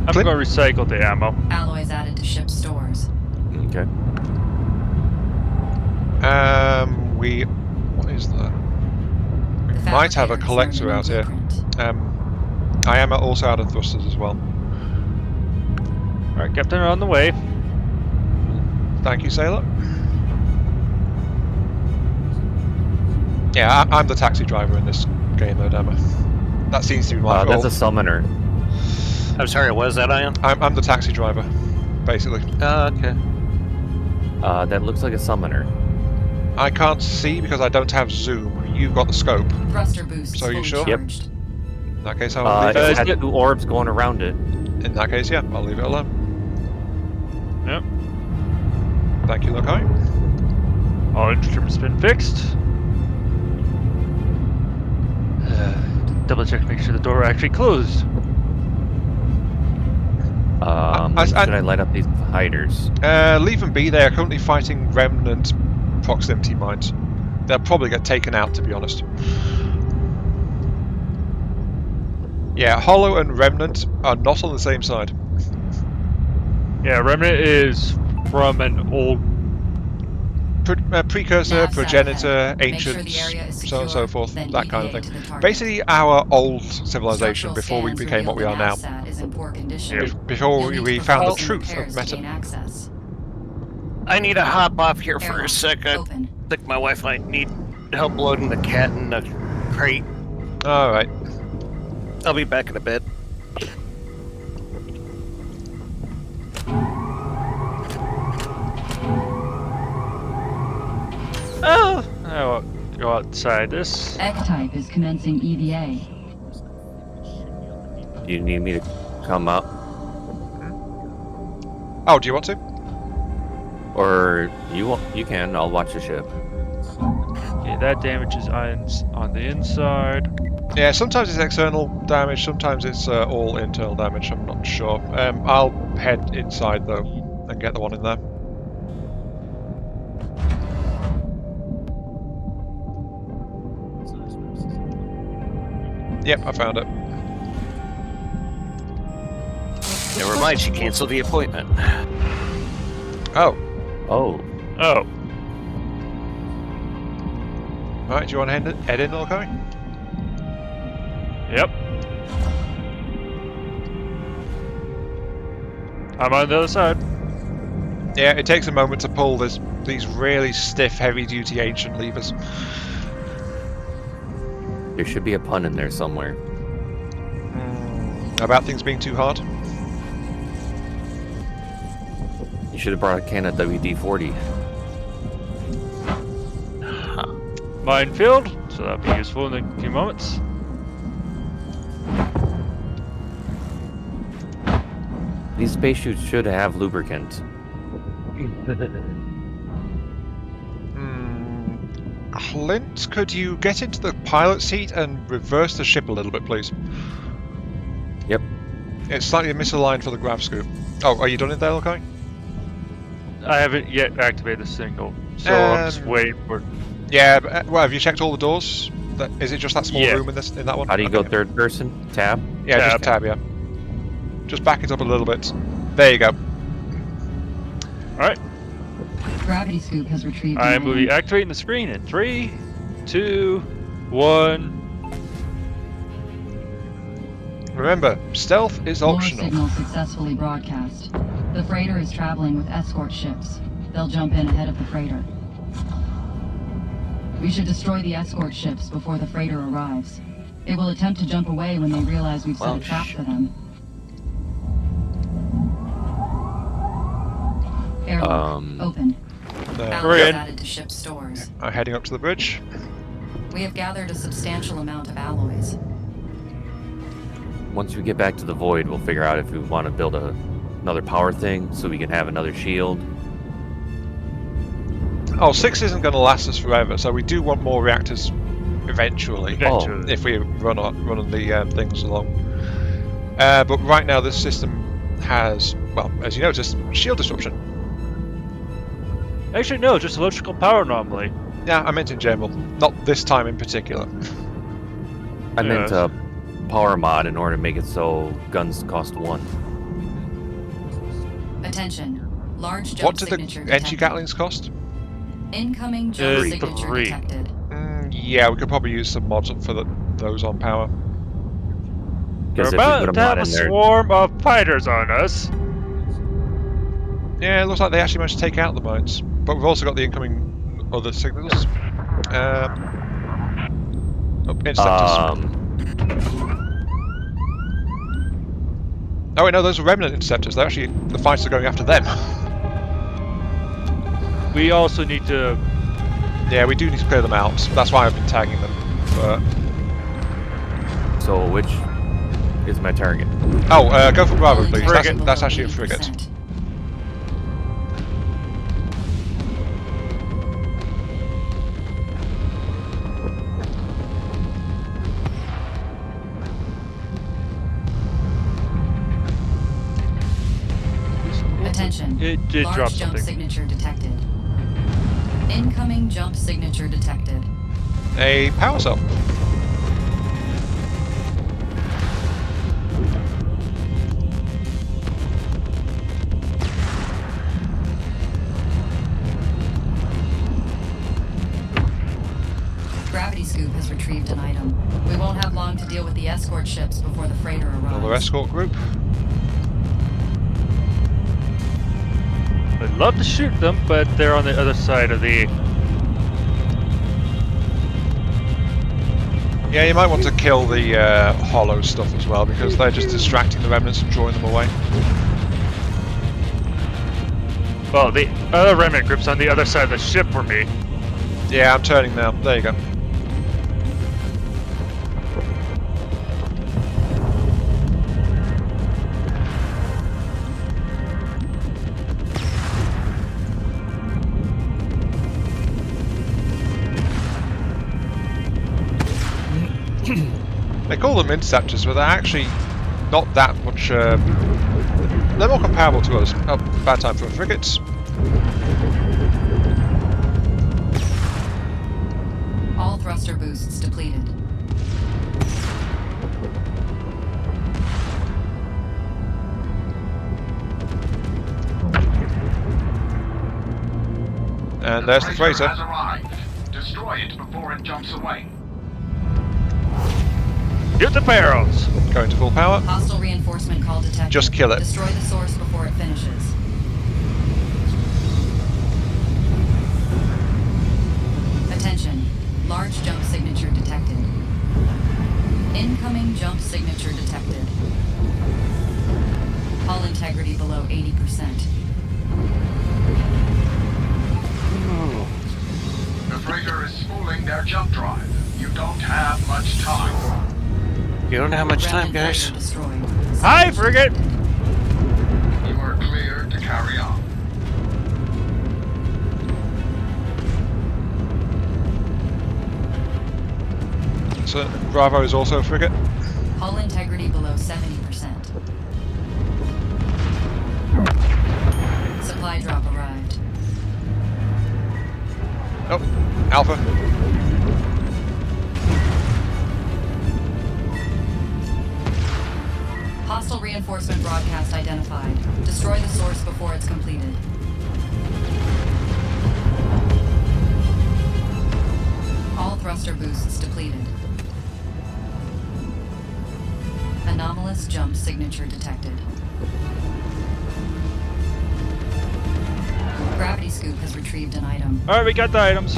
I'm
Clint?
going to recycle the ammo.
Alloys added to ship stores.
Okay.
What is that? We
The
might have a
fabricator
collector
is
out here.
blueprint.
I am also out of thrusters as well.
Alright, Captain, on the way.
Thank you, sailor. Yeah, I'm the taxi driver in this game, though, Dama. That seems to be my
That's
role.
a summoner.
I'm sorry, what is that, Ion?
I'm the taxi driver, basically.
Okay.
That looks like a summoner.
I can't see because I don't have zoom. You've got the scope.
Thruster boosts
So you
fully
sure?
Yep.
charged.
In that case, I'll leave
It
it.
had 2 orbs going around it.
In that case, yeah, I'll leave it alone.
Yep.
Thank you, Lokai.
All instruments been fixed. Double check, make sure the door actually closed.
Should I light up these hiders?
Leave them be. They are currently fighting remnant proximity mines. They'll probably get taken out, to be honest. Yeah, Hollow and Remnant are not on the same side.
Yeah, Remnant is from an old.
Precursor,
Nav
progenitor,
ahead. Make sure the
ancients,
area is
so on and so
secure,
forth,
then
that kind of
deviate to
thing.
the target.
Basically, our old civilization
Structural
before we
scans
became what we
reveal
are
the
now.
navsat is in poor condition.
Yep.
Before
You'll need
we
to
found the
perform some
truth
repairs
of
to gain
meta.
access.
I need to hop off here for a
Airlock
sec. I
open.
think my wife might need help loading the cat in the crate.
Alright.
I'll be back in a bit.
Oh, I'll go outside this.
Ectype is commencing EVA.
Do you need me to come up?
Oh, do you want to?
Or you can, I'll watch the ship.
Okay, that damages ions on the inside.
Yeah, sometimes it's external damage, sometimes it's all internal damage, I'm not sure. I'll head inside though and get the one in there. Yep, I found it.
Never mind, she canceled the appointment.
Oh.
Oh.
Oh.
Alright, do you want to head in, okay?
Yep. I'm on the other side.
Yeah, it takes a moment to pull these really stiff, heavy-duty ancient levers.
There should be a pun in there somewhere.
About things being too hard?
You should have brought a can of WD-40.
Minefield, so that'll be useful in a few moments.
These spacesuits should have lubricant.
Clint, could you get into the pilot seat and reverse the ship a little bit, please?
Yep.
It's slightly misaligned for the grav scoop. Oh, are you done in there, okay?
I haven't yet activated the single, so I'm just waiting for.
Yeah, but, well, have you checked all the doors? Is it just that small
Yeah.
room in that one?
How do you go
Okay.
third person? Tab?
Yeah,
Tab.
just tab, yeah. Just back it up a little bit. There you go.
Alright,
Gravity scoop has retrieved.
I
an
will be
alien.
activating the screen in 3, 2, 1.
Remember, stealth is
Lore
optional.
signal successfully broadcast. The freighter is traveling with escort ships. They'll jump in ahead of the freighter. We should destroy the escort ships before the freighter arrives. It will attempt to jump away when they realize we've set
Well,
a trap for them. Airlock open.
There.
We're
Balance
in.
added to ship stores.
I'm heading up to the bridge.
We have gathered a substantial amount of alloys.
Once we get back to the void, we'll figure out if we want to build another power thing so we can have another shield.
Oh, 6 isn't going to last us forever, so we do want more reactors eventually.
Eventually.
If we run the things along. But right now this system has, well, as you noticed, shield disruption.
Actually, no, just electrical power anomaly.
Yeah, I meant in general, not this time in particular.
I meant
Yes.
a power mod in order to make it so guns cost 1.
Attention. Large jump
What do the
signature
energy
detected.
Gatlings cost?
Incoming jump
3.
signature detected.
Yeah, we could probably use some mods for those on power.
We're
Because if we
about
put a
to have
mod
a
in there,
swarm of fighters on us.
Yeah, it looks like they actually managed to take out the mines. But we've also got the incoming other signals. Interceptors. Oh wait, no, those are remnant interceptors. They're actually, the fighters are going after them.
We also need to.
Yeah, we do need to clear them out. That's why I've been tagging them. But...
so which is my target?
Oh, go for Bravo, please.
Frigate.
That's actually a frigate.
80%. Attention.
It did
Large
drop
jump
something.
signature detected. Incoming jump signature detected.
A power cell.
Gravity scoop has retrieved an item. We won't have long to deal with the escort ships before the freighter arrives.
Another escort group.
I'd love to shoot them, but they're on the other side of the.
Yeah, you might want to kill the hollow stuff as well, because they're just distracting the remnants and drawing them away.
Well, the other remnant group's on the other side of the ship for me.
Yeah, I'm turning now. There you go. They call them interceptors, but they're actually not that much. They're more comparable to us. Oh, bad time for frigates.
All thruster boosts depleted.
And there's the freighter.
has arrived. Destroy it before it jumps away.
Hit the barrels!
Going to full power.
Hostile reinforcement call detected.
Just kill it.
Destroy the source before it finishes. Attention. Large jump signature detected. Incoming jump signature detected. Hull integrity below 80%.
The freighter is spooling their jump drive. You don't have much time.
You don't have much time,
Remnant
guys.
freighter destroyed.
Hi, frigate!
You are cleared to carry on.
So Bravo is also a frigate.
Hull integrity below 70%. Supply drop arrived.
Oh, Alpha.
Hostile reinforcement broadcast identified. Destroy the source before it's completed. All thruster boosts depleted. Anomalous jump signature detected. Gravity scoop has retrieved an item.
Alright, we got the items.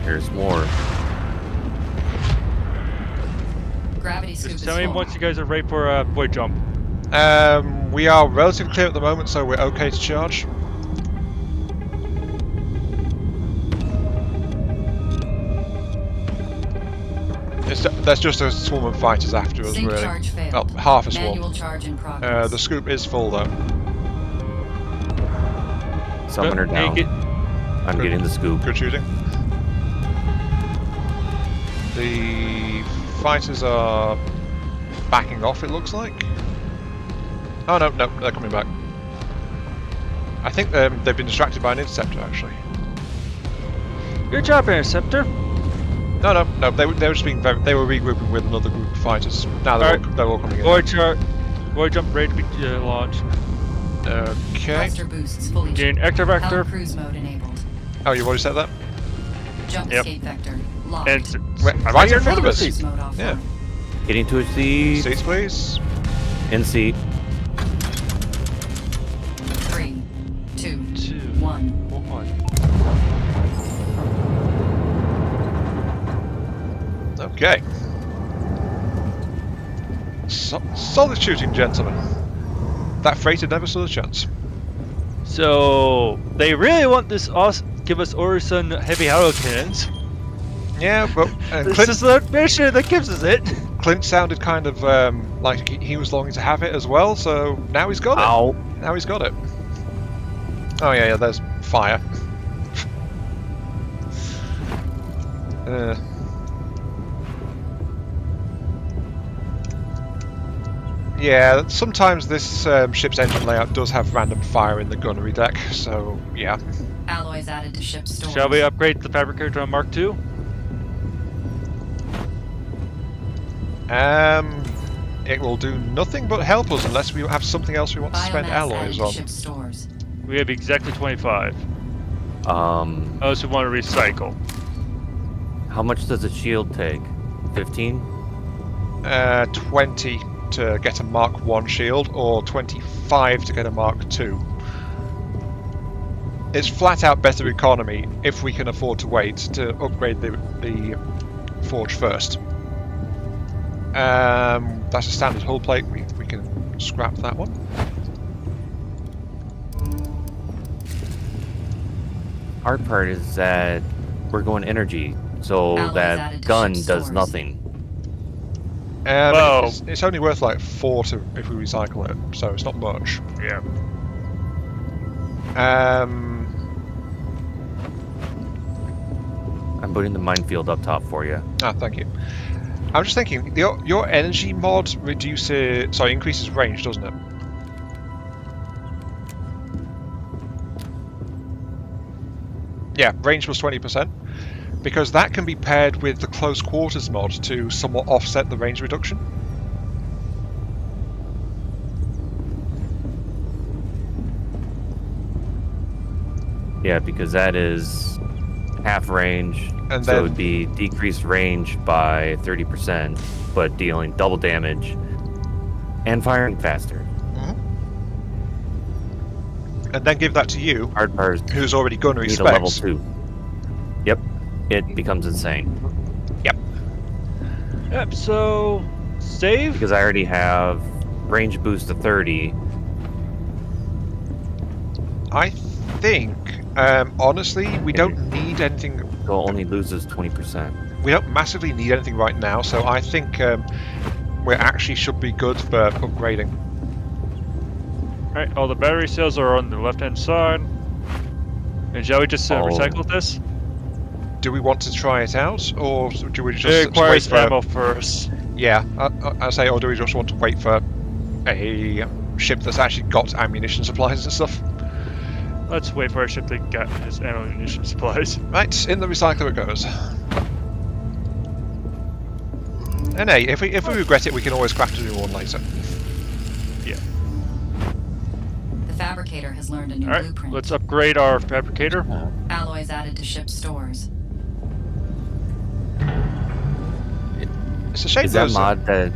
Here's more.
Gravity scoop
Just
is
tell me
full.
once you guys are ready for void jump.
We are relatively clear at the moment, so we're okay to charge. There's just a swarm of fighters after us,
Sync
really.
charge failed.
Well, half a swarm.
Manual charge in progress.
The scoop is full, though.
Summoner down.
Take it.
I'm
Good.
getting the scoop.
Good shooting. The fighters are backing off, it looks like. Oh, no, they're coming back. I think they've been distracted by an interceptor, actually.
Good job, Interceptor.
No, they were just being they were regrouping with another group of fighters. Now they're all coming in.
Void jump ready to be launched.
Okay.
Thruster boosts fully
Gain Ecto
Heli
Vector.
cruise mode enabled.
Oh, you've already said that?
Jump
Yep.
escape vector locked.
And
Right in front of us.
Cruise mode offline.
Yeah.
Getting to a seat.
Seats, please.
In seat.
3, 2,
2,
1.
1.
Okay. Solid shooting, gentlemen. That freighter never stood a chance.
So they really want this give us Orison heavy hollow cannons.
Yeah, but
This is the mission that gives us it.
Clint sounded kind of like he was longing to have it as well, so now he's got it.
Ow.
Now he's got it. Oh yeah, there's fire. Yeah, sometimes this ship's engine layout does have random fire in the gunnery deck, so yeah.
Alloys added to ship stores.
Shall we upgrade the fabricator on Mark II?
It will do nothing but help us unless we have something else we want to spend
Biomass
alloys
added to
on.
ship stores.
We have exactly 25.
How
Unless we want to recycle.
much does a shield take? 15?
20 to get a Mark 1 shield, or 25 to get a Mark 2. It's flat out better economy if we can afford to wait to upgrade the forge first. That's a standard hull plate, we can scrap that one.
Hard part is that we're going energy, so
Alloys
that
added to
gun
ship
does
stores.
nothing.
Whoa.
It's only worth like 4 if we recycle it, so it's not much.
Yeah.
I'm putting the minefield up top for you.
Thank you. I'm just thinking, your energy mod increases range, doesn't it? Yeah, range was 20%, because that can be paired with the close quarters mod to somewhat offset the range reduction.
Yeah, because that is half range,
And
so
then
it would be decreased range by 30%, but dealing double damage and firing faster.
And then give that to you,
Hard part is
who's already gunnery
need a level
specs.
2. Yep, it becomes insane.
Yep, so save?
Because I already have range boost to 30.
I think, honestly, we don't need anything.
So only loses 20%.
We don't massively need anything right now, so I think we actually should be good for upgrading.
Alright, all the battery cells are on the left-hand side. And shall we just recycle this?
Do we want to try it out, or do we just
It requires
wait for
ammo first.
Yeah, I say, or do we just want to wait for a ship that's actually got ammunition supplies and stuff?
Let's wait for a ship that got his ammunition supplies.
Right, in the recycler it goes. And hey, if we regret it, we can always craft a new one later.
Yeah.
The fabricator has learned a new
Alright,
blueprint.
let's upgrade our fabricator.
Alloys added to ship stores.
It's a shame
Is that
there's
mod that...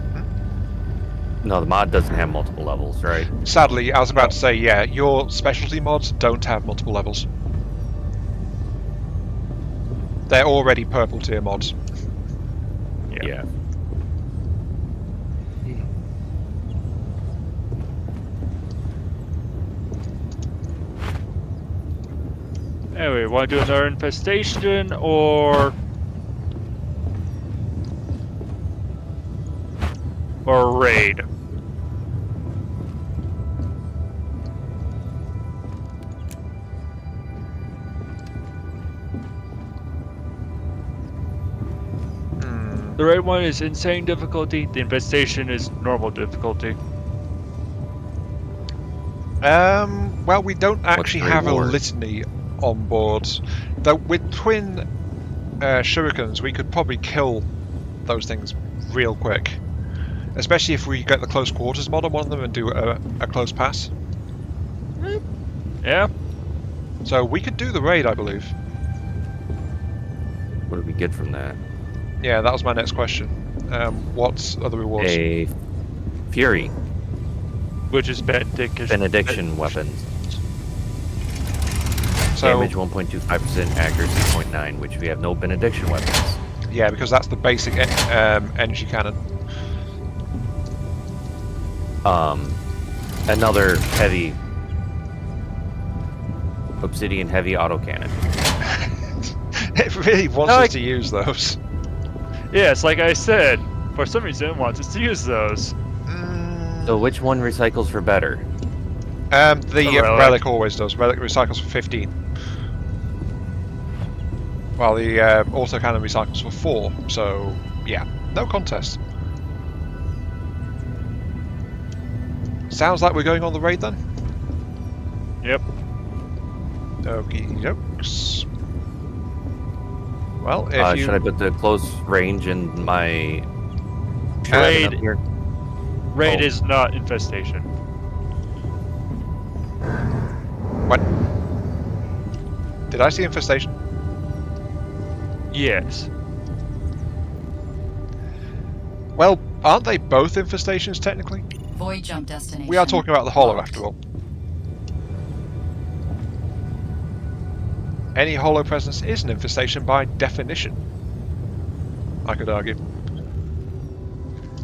No, the mod doesn't have multiple levels, right?
sadly, I was about to say, yeah, your specialty mods don't have multiple levels. They're already purple tier mods.
Yeah.
Anyway, want to do another infestation or raid? The raid one is insane difficulty. The infestation is normal difficulty.
Well, we don't actually have a
reward?
litany on board. Though with twin shurikens, we could probably kill those things real quick. Especially if we get the close quarters mod on one of them and do a close pass.
Yeah.
So we could do the raid, I believe.
What do we get from that?
Yeah, that was my next question. What's other rewards?
A Fury.
Which is
Benediction weapons.
So,
Damage 1.25%, accuracy 0.9, which we have no Benediction weapons.
yeah, because that's the basic energy cannon.
Another heavy obsidian heavy autocannon.
It really wants us to use those.
Yes, like I said, for some reason it wants us to use those.
So which one recycles for better?
The relic always does. Relic recycles for 15. While the autocannon recycles for 4. So, yeah, no contest. Sounds like we're going on the raid then?
Yep.
Okie dokes. Well, if you...
Should I put the close range in my
Raid.
up here?
Raid
Oh.
is not infestation.
What? Did I see infestation?
Yes.
Well, aren't they both infestations technically?
Void jump destination.
We are talking about the hollow after all. Any hollow presence is an infestation by definition, I could argue.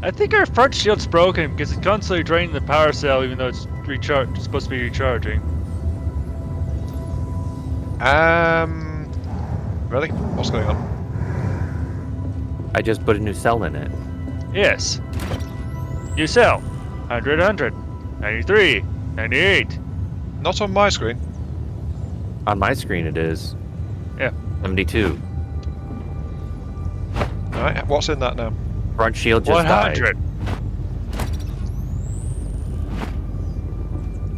I think our front shield's broken because it's constantly draining the power cell even though it's supposed to be recharging.
Really? What's going on?
I just put a new cell in it.
Yes. New cell. 100, 100. 93. 98.
Not on my screen.
On my screen it is.
Yeah.
72.
Alright, what's in that now?
Front shield just
100.
died.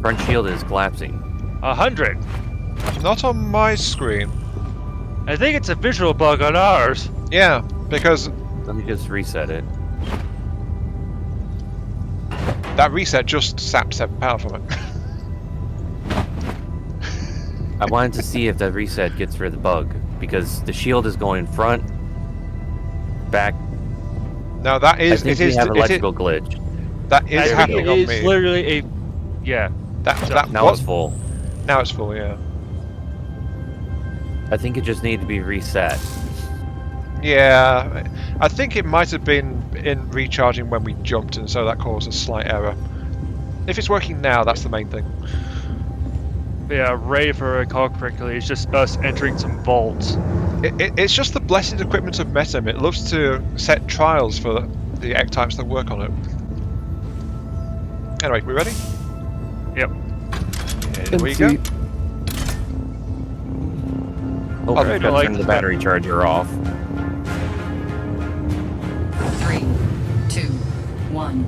Front shield is collapsing.
100.
Not on my screen.
I think it's a visual bug on ours.
Yeah, because
Let me just reset it.
that reset just sapped 7 power from it.
I wanted to see if the reset gets rid of the bug, because the shield is going front, back.
No, that is.
I think
it is.
we have
it
electrical glitch.
That is
I think
happening
it
on
is
me.
literally a. Yeah.
Now it's full.
Now it's full. Yeah.
I think it just needed to be reset.
Yeah, I think it might have been in recharging when we jumped, and so that caused a slight error. If it's working now, that's the main thing.
Yeah, Ray, if I recall correctly, it's just us entering some vaults.
It's just the blessed equipment of Metam. It loves to set trials for the ectypes that work on it. Anyway, we ready?
Yep.
Here we go.
Oh, I gotta turn the battery charger off.
3, 2, 1.